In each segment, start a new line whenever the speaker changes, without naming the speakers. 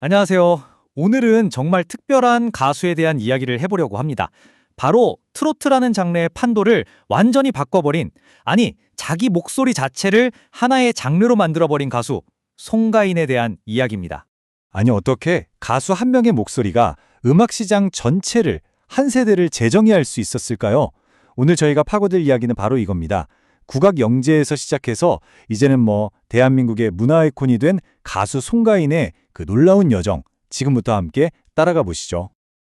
안녕하세요. 오늘은 정말 특별한 가수에 대한 이야기를 해보려고 합니다. 바로 트로트라는 장르의 판도를 완전히 바꿔버린, 아니, 자기 목소리 자체를 하나의 장르로 만들어버린 가수, 송가인에 대한 이야기입니다.
아니 어떻게 가수 한 명의 목소리가 음악 시장 전체를 한 세대를 재정의할 수 있었을까요? 오늘 저희가 파고들 이야기는 바로 이겁니다. 국악 영재에서 시작해서 이제는 대한민국의 문화 아이콘이 된 가수 송가인의 그 놀라운 여정, 지금부터 함께 따라가 보시죠.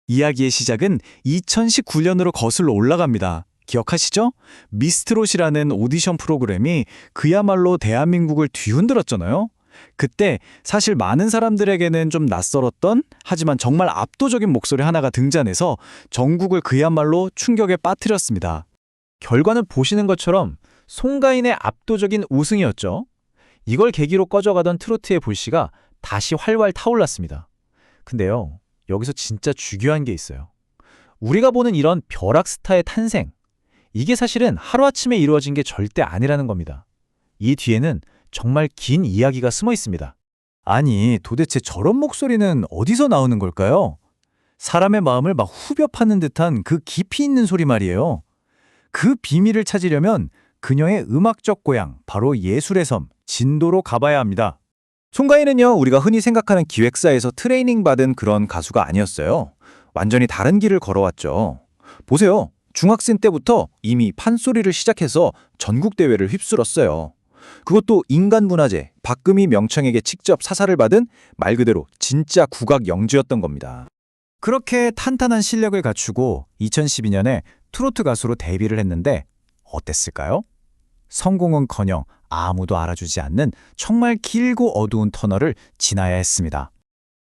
이야기의 시작은 2019년으로 거슬러 올라갑니다. 기억하시죠? 미스트롯이라는 오디션 프로그램이 그야말로 대한민국을 뒤흔들었잖아요. 그때 사실 많은 사람들에게는 좀 낯설었던, 하지만 정말 압도적인 목소리 하나가 등장해서 전국을 그야말로 충격에 빠뜨렸습니다. 결과는 보시는 것처럼 송가인의 압도적인 우승이었죠. 이걸 계기로 꺼져가던 트로트의 불씨가 다시 활활 타올랐습니다. 근데요, 여기서 진짜 중요한 게 있어요. 우리가 보는 이런 벼락 스타의 탄생, 이게 사실은 하루아침에 이루어진 게 절대 아니라는 겁니다. 이 뒤에는 정말 긴 이야기가 숨어 있습니다. 아니, 도대체 저런 목소리는 어디서 나오는 걸까요? 사람의 마음을 막 후벼 파는 듯한 그 깊이 있는 소리 말이에요. 그 비밀을 찾으려면 그녀의 음악적 고향, 바로 예술의 섬, 진도로 가봐야 합니다. 송가인은요, 우리가 흔히 생각하는 기획사에서 트레이닝 받은 그런 가수가 아니었어요. 완전히 다른 길을 걸어왔죠. 보세요. 중학생 때부터 이미 판소리를 시작해서 전국대회를 휩쓸었어요. 그것도 인간문화재, 박금희 명청에게 직접 사사를 받은 말 그대로 진짜 국악 영주였던 겁니다. 그렇게 탄탄한 실력을 갖추고 2012년에 트로트 가수로 데뷔를 했는데 어땠을까요? 성공은커녕 아무도 알아주지 않는 정말 길고 어두운 터널을 지나야 했습니다.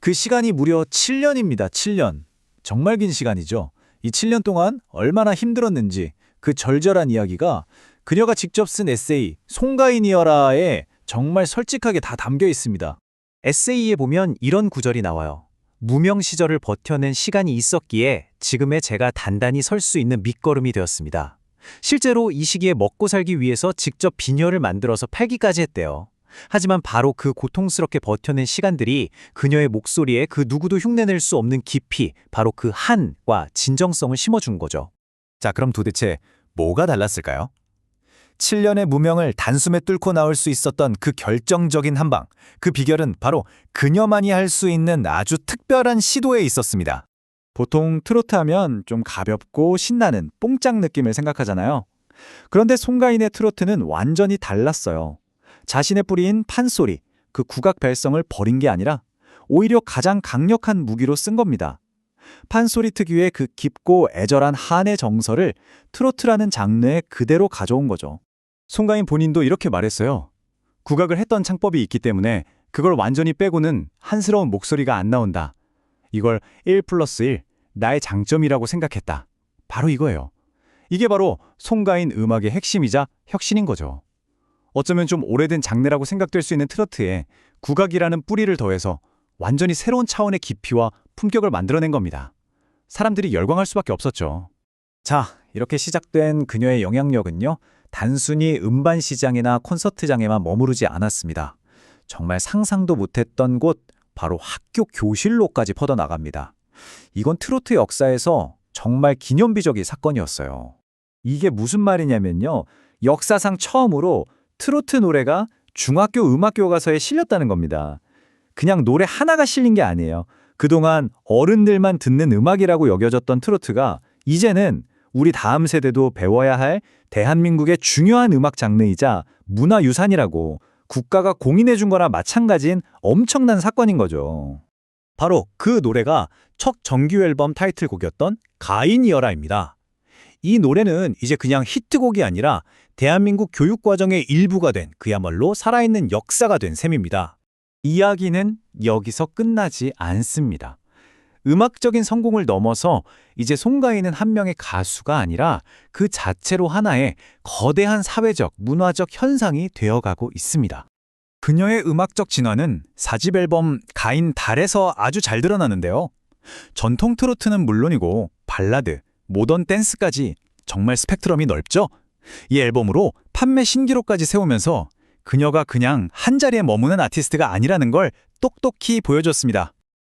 그 시간이 무려 7년입니다. 7년. 정말 긴 시간이죠. 이 7년 동안 얼마나 힘들었는지 그 절절한 이야기가 그녀가 직접 쓴 에세이 송가인이여라에 정말 솔직하게 다 담겨 있습니다. 에세이에 보면 이런 구절이 나와요. 무명 시절을 버텨낸 시간이 있었기에 지금의 제가 단단히 설 수 있는 밑거름이 되었습니다. 실제로 이 시기에 먹고 살기 위해서 직접 비녀를 만들어서 팔기까지 했대요. 하지만 바로 그 고통스럽게 버텨낸 시간들이 그녀의 목소리에 그 누구도 흉내낼 수 없는 깊이, 바로 그 한과 진정성을 심어준 거죠. 자, 그럼 도대체 뭐가 달랐을까요? 7년의 무명을 단숨에 뚫고 나올 수 있었던 그 결정적인 한방, 그 비결은 바로 그녀만이 할 수 있는 아주 특별한 시도에 있었습니다. 보통 트로트 하면 좀 가볍고 신나는 뽕짝 느낌을 생각하잖아요. 그런데 송가인의 트로트는 완전히 달랐어요. 자신의 뿌리인 판소리, 그 국악 별성을 버린 게 아니라 오히려 가장 강력한 무기로 쓴 겁니다. 판소리 특유의 그 깊고 애절한 한의 정서를 트로트라는 장르에 그대로 가져온 거죠. 송가인 본인도 이렇게 말했어요. 국악을 했던 창법이 있기 때문에 그걸 완전히 빼고는 한스러운 목소리가 안 나온다. 이걸 1+1, 나의 장점이라고 생각했다. 바로 이거예요. 이게 바로 송가인 음악의 핵심이자 혁신인 거죠. 어쩌면 좀 오래된 장르라고 생각될 수 있는 트로트에 국악이라는 뿌리를 더해서 완전히 새로운 차원의 깊이와 품격을 만들어낸 겁니다. 사람들이 열광할 수밖에 없었죠. 자, 이렇게 시작된 그녀의 영향력은요, 단순히 음반 시장이나 콘서트장에만 머무르지 않았습니다. 정말 상상도 못했던 곳, 바로 학교 교실로까지 뻗어나갑니다. 이건 트로트 역사에서 정말 기념비적인 사건이었어요. 이게 무슨 말이냐면요, 역사상 처음으로 트로트 노래가 중학교 음악 교과서에 실렸다는 겁니다. 그냥 노래 하나가 실린 게 아니에요. 그동안 어른들만 듣는 음악이라고 여겨졌던 트로트가 이제는 우리 다음 세대도 배워야 할 대한민국의 중요한 음악 장르이자 문화유산이라고 국가가 공인해 준 거나 마찬가지인 엄청난 사건인 거죠. 바로 그 노래가 첫 정규 앨범 타이틀곡이었던 가인이여라입니다. 이 노래는 이제 그냥 히트곡이 아니라 대한민국 교육과정의 일부가 된 그야말로 살아있는 역사가 된 셈입니다. 이야기는 여기서 끝나지 않습니다. 음악적인 성공을 넘어서 이제 송가인은 한 명의 가수가 아니라 그 자체로 하나의 거대한 사회적, 문화적 현상이 되어가고 있습니다. 그녀의 음악적 진화는 4집 앨범 가인 달에서 아주 잘 드러나는데요. 전통 트로트는 물론이고 발라드, 모던 댄스까지 정말 스펙트럼이 넓죠? 이 앨범으로 판매 신기록까지 세우면서 그녀가 그냥 한 자리에 머무는 아티스트가 아니라는 걸 똑똑히 보여줬습니다.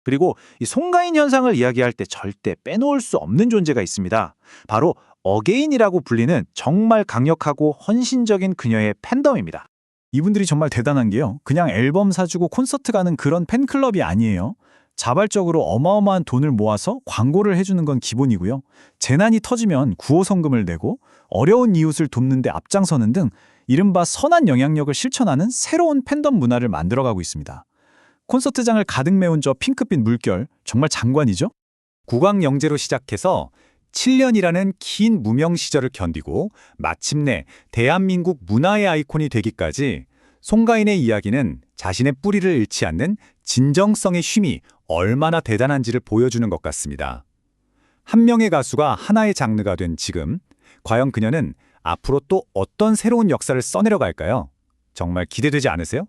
그리고 이 송가인 현상을 이야기할 때 절대 빼놓을 수 없는 존재가 있습니다. 바로 어게인이라고 불리는 정말 강력하고 헌신적인 그녀의 팬덤입니다.
이분들이 정말 대단한 게요. 그냥 앨범 사주고 콘서트 가는 그런 팬클럽이 아니에요. 자발적으로 어마어마한 돈을 모아서 광고를 해주는 건 기본이고요. 재난이 터지면 구호성금을 내고 어려운 이웃을 돕는 데 앞장서는 등 이른바 선한 영향력을 실천하는 새로운 팬덤 문화를 만들어가고 있습니다. 콘서트장을 가득 메운 저 핑크빛 물결, 정말 장관이죠? 국왕 영재로 시작해서 7년이라는 긴 무명 시절을 견디고 마침내 대한민국 문화의 아이콘이 되기까지 송가인의 이야기는 자신의 뿌리를 잃지 않는 진정성의 쉼이 얼마나 대단한지를 보여주는 것 같습니다. 한 명의 가수가 하나의 장르가 된 지금, 과연 그녀는 앞으로 또 어떤 새로운 역사를 써내려 갈까요? 정말 기대되지 않으세요?